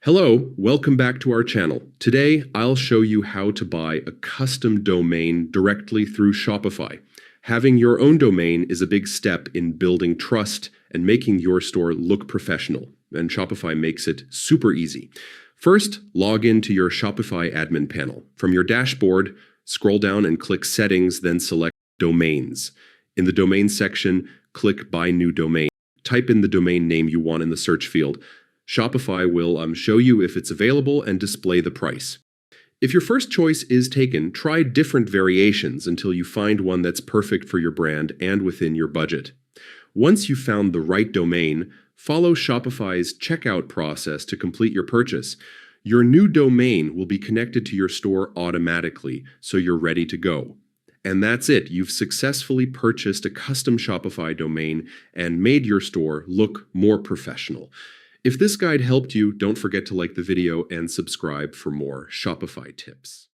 Hello, welcome back to our channel. Today, I'll show you how to buy a custom domain directly through Shopify. Having your own domain is a big step in building trust and making your store look professional, and Shopify makes it super easy. First, log into your Shopify admin panel. From your dashboard, scroll down and click Settings, then select Domains. In the Domain section, click Buy New Domain. Type in the domain name you want in the search field. Shopify will show you if it's available and display the price. If your first choice is taken, try different variations until you find one that's perfect for your brand and within your budget. Once you've found the right domain, follow Shopify's checkout process to complete your purchase. Your new domain will be connected to your store automatically, so you're ready to go. And that's it. You've successfully purchased a custom Shopify domain and made your store look more professional. If this guide helped you, don't forget to like the video and subscribe for more Shopify tips.